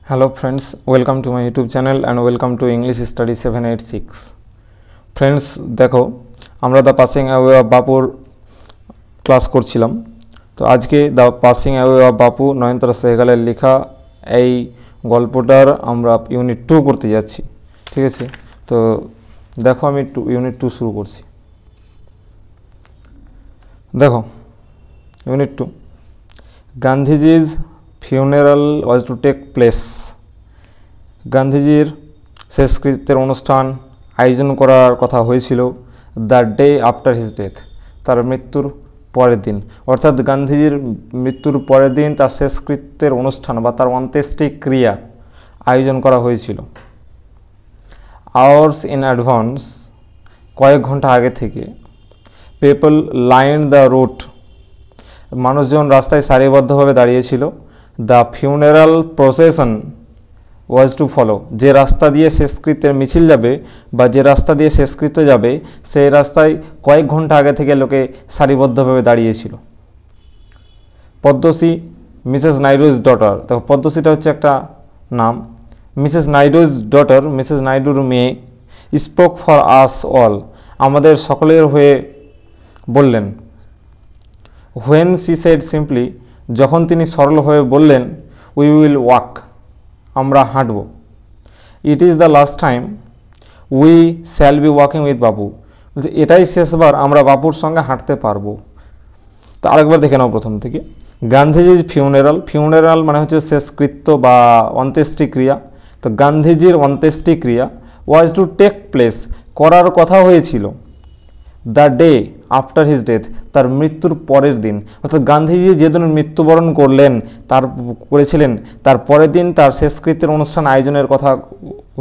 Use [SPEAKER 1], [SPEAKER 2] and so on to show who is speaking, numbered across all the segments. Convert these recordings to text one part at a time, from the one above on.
[SPEAKER 1] Hello friends, welcome to my YouTube channel and welcome to English Study 786. Friends, দেখো আমরা the passing away of বাপুর class করছিলাম। তো আজকে দ্য পাসিং অ্যাওয়ে অফ বাপু নয়নতারা সেহগালের লেখা এই গল্পটার আমরা ইউনিট 2 করতে যাচ্ছি। ঠিক আছে, তো দেখো আমি ইউনিট 2 শুরু করছি। দেখো unit 2, গান্ধীজি's funeral was to take place. গান্ধীজির শেষকৃত্যের অনুষ্ঠান আয়োজন করার কথা হয়েছিল the day after his death, তার মৃত্যুর পরের দিন, অর্থাৎ গান্ধীজির মৃত্যুর পরের দিন তার শেষকৃত্যের অনুষ্ঠান বা তার অন্ত্যেষ্টি ক্রিয়া আয়োজন করা হয়েছিল। আওয়ার্স ইন অ্যাডভান্স, কয়েক ঘন্টা আগে থেকে। পিপল লাইন দ্য রুট, মানুষজন রাস্তায় সারিবদ্ধভাবে দাঁড়িয়েছিল। The funeral procession was to follow, যে রাস্তা দিয়ে শেষকৃত্যের মিছিল যাবে বা যে রাস্তা দিয়ে শেষকৃত্য যাবে সেই রাস্তায় কয়েক ঘন্টা আগে থেকে লোকে সারিবদ্ধভাবে দাঁড়িয়েছিল। পদ্মশ্রী মিসেস নাইডুজ ডটার, দেখো পদ্মশ্রীটা হচ্ছে একটা নাম। মিসেস নাইডুজ ডটার, মিসেস নাইডুর মেয়ে, স্পোক ফর আস অল, আমাদের সকলের হয়ে বললেন। হোয়েন সি সেড সিম্পলি, যখন তিনি সরলভাবে বললেন, উই উইল ওয়াক, আমরা হাঁটব। It is the last time we shall be walking with Bapu, বলছে এটাই শেষবার আমরা বাপুর সঙ্গে হাঁটতে পারবো। তো আরেকবার দেখে নাও প্রথম থেকে। গান্ধীজির ফিউনারাল, ফিউনারাল মানে হচ্ছে শেষকৃত্য বা অন্ত্যেষ্টিক্রিয়া। তো গান্ধীজির অন্ত্যেষ্টিক্রিয়া ওয়াজ টু টেক প্লেস, করার কথা হয়েছিল the day after his death, তার মৃত্যুর পরের দিন, অর্থাৎ গান্ধীজি যেদিন মৃত্যুবরণ করেছিলেন তার পরের দিন তার শেষকৃত্যের অনুষ্ঠান আয়োজনের কথা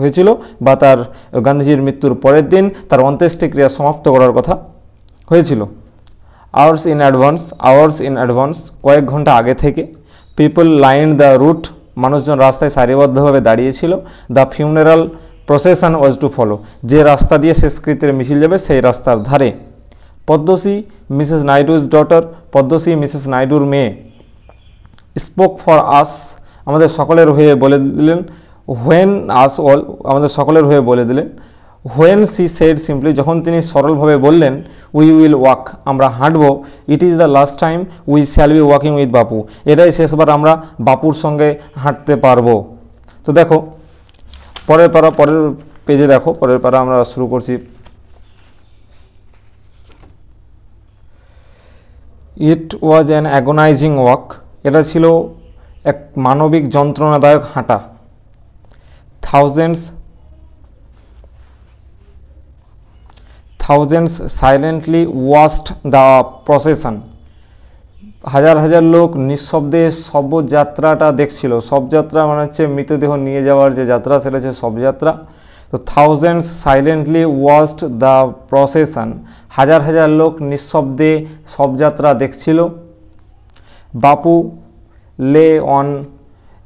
[SPEAKER 1] হয়েছিল, বা তার গান্ধীজির মৃত্যুর পরের দিন তার অন্ত্যেষ্টিক্রিয়া সমাপ্ত করার কথা হয়েছিল। আওয়ার্স ইন অ্যাডভান্স, কয়েক ঘন্টা আগে থেকে। পিপল লাইন দ্য রুট, মানুষজন রাস্তায় সারিবদ্ধভাবে দাঁড়িয়েছিল। The funeral procession was to follow, যে রাস্তা দিয়ে শেষকৃত্যের মিছিল যাবে সেই রাস্তার ধারে। Padmashri Mrs Naidu's daughter, Padmashri Mrs নাইডুর মেয়ে। স্পোক ফর আস, আমাদের সকলের হয়ে বলে দিলেন। হোয়েন আস অল, আমাদের সকলের হয়ে বলে দিলেন। হোয়েন সি সেড সিম্পলি, যখন তিনি সরলভাবে বললেন, উই উইল ওয়াক, আমরা হাঁটব। It is the last time we shall be walking with Bapu, এটাই শেষবার আমরা বাপুর সঙ্গে হাঁটতে পারবো। তো দেখো পরের পেজে দেখো, পরের পারা আমরা শুরু করছি। It was an agonizing walk, এটা ছিল এক মানবিক যন্ত্রণাদায়ক হাঁটা। Thousands silently watched the procession, হাজার হাজার লোক নিঃশব্দে শবযাত্রাটা দেখছিল। শবযাত্রা মানে হচ্ছে মৃতদেহ নিয়ে যাওয়ার যে যাত্রা, সেটা হচ্ছে শবযাত্রা। তো thousands silently watched the procession, হাজার হাজার লোক নিঃশব্দে শবযাত্রা দেখছিল। Bapu lay on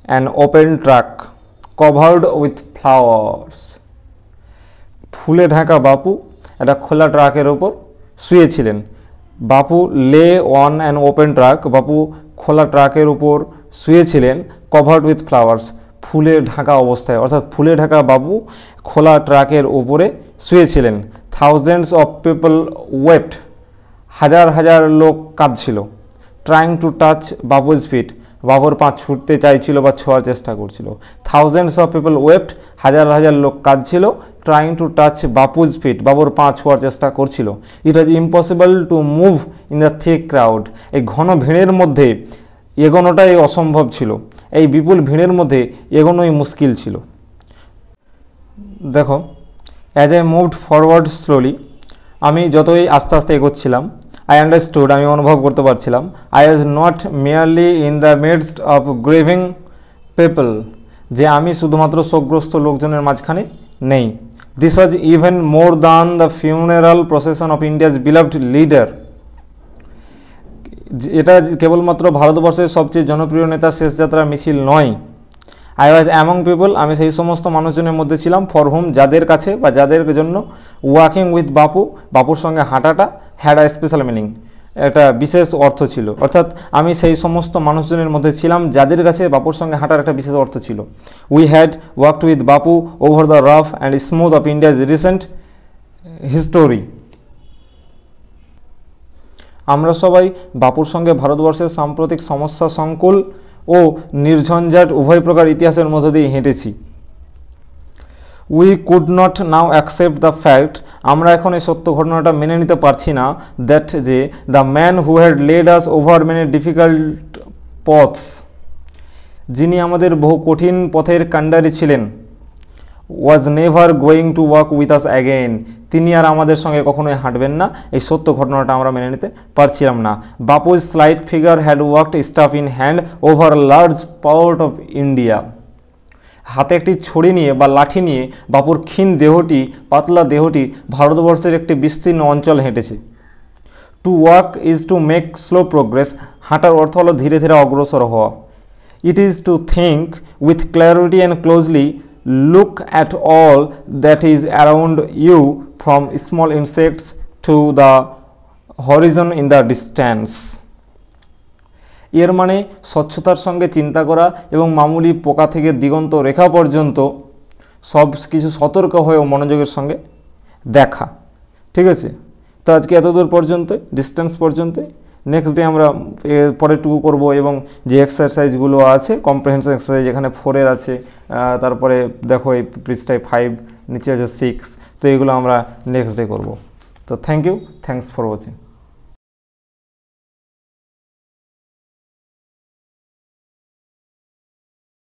[SPEAKER 1] an open truck covered with flowers, ফুলে ঢাকা বাপু একটা খোলা ট্রাকের ওপর শুয়েছিলেন। বাপু lay on an open truck, বাপু খোলা ট্রাকের উপর শুয়েছিলেন। কভার্ড উইথ ফ্লাওয়ার্স, ফুলে ঢাকা অবস্থায়, অর্থাৎ ফুলে ঢাকা বাবু খোলা ট্রাকের উপরে শুয়েছিলেন। থাউজেন্ডস অফ পিপল ওয়েপ্ট, হাজার হাজার লোক কাঁদছিল। ট্রাইং টু টাচ বাবুজ ফিট, বাবুর পা ছুটতে চাইছিল বা ছোঁয়ার চেষ্টা করছিল। থাউজেন্ডস অফ পিপল ওয়েপ্ট, হাজার হাজার লোক কাঁদছিল। Trying to touch Bapu's feet, বাবুর পা ছোঁয়ার চেষ্টা করছিল। It was impossible to move in the thick crowd, এই ঘন ভিড়ের মধ্যে এগোনোটাই অসম্ভব ছিল, এই বিপুল ভিড়ের মধ্যে এগোনোই মুশকিল ছিল। দেখো as I moved forward slowly, আমি যতই আস্তে আস্তে এগোচ্ছিলাম, আই আন্ডারস্টুড, আমি অনুভব করতে পারছিলাম। I was not merely in the midst of grieving people, যে আমি শুধুমাত্র শোকগ্রস্ত লোকজনের মাঝখানে নেই। This was even more than the funeral procession of India's beloved leader, এটা কেবলমাত্র ভারতবর্ষের সবচেয়ে জনপ্রিয় নেতার শেষযাত্রা মিছিল নয়। আই ওয়াজ অ্যামং পিপল, আমি সেই সমস্ত মানুষজনের মধ্যে ছিলাম। ফর হুম, যাদের কাছে বা যাদের জন্য ওয়াকিং উইথ বাপু, বাপুর সঙ্গে হাঁটাটা হ্যাড আ স্পেশাল মিনিং, একটা বিশেষ অর্থ ছিল, অর্থাৎ আমি সেই সমস্ত মানুষজনের মধ্যে ছিলাম যাদের কাছে বাপুর সঙ্গে হাঁটার একটা বিশেষ অর্থ ছিল। We had worked with Bapu over the rough and smooth of India's recent history. আমরা সবাই বাপুর সঙ্গে ভারতবর্ষের সাম্প্রতিক সমস্যা সংকুল ও নির্ঝঞ্ঝাট উভয় প্রকার ইতিহাসের মধ্য দিয়ে হেঁটেছি। We could not now accept the fact, আমরা এখন এই সত্য ঘটনাটা মেনে নিতে পারছি না, দ্যাট যে the man who had led us over many difficult paths, যিনি আমাদের বহু কঠিন পথের কাণ্ডারি ছিলেন, was never going to walk with us again, তিনি আর আমাদের সঙ্গে কখনোই হাঁটবেন না, এই সত্য ঘটনাটা আমরা মেনে নিতে পারছিলাম না। Bapu's slight figure had worked staff in hand over large part of India, হাতে একটি ছড়ি নিয়ে বা লাঠি নিয়ে বাপুর ক্ষীণ দেহটি, পাতলা দেহটি ভারতবর্ষের একটি বিস্তীর্ণ অঞ্চল হেঁটেছে। To walk is to make slow progress, হাঁটার অর্থ হলো ধীরে ধীরে অগ্রসর হওয়া। It is to think with clarity and closely, look at all that is around you from small insects to the horizon in the distance. এর মানে স্বচ্ছতার সঙ্গে চিন্তা করা এবং মামুলি পোকা থেকে দিগন্ত রেখা পর্যন্ত সব কিছু সতর্ক হয়ে ও মনোযোগের সঙ্গে দেখা। ঠিক আছে, তো আজকে এতদূর পর্যন্ত, ডিস্টেন্স পর্যন্ত। নেক্সট ডে আমরা পরে টু করব এবং যে এক্সারসাইজগুলো আছে কম্প্রিহেনশন এক্সারসাইজ, এখানে 4 আছে, তারপরে দেখো এই পৃষ্ঠায় 5, নিচে আছে 6, তো এগুলো আমরা নেক্সট ডে করব। তো thank you, thanks for watching.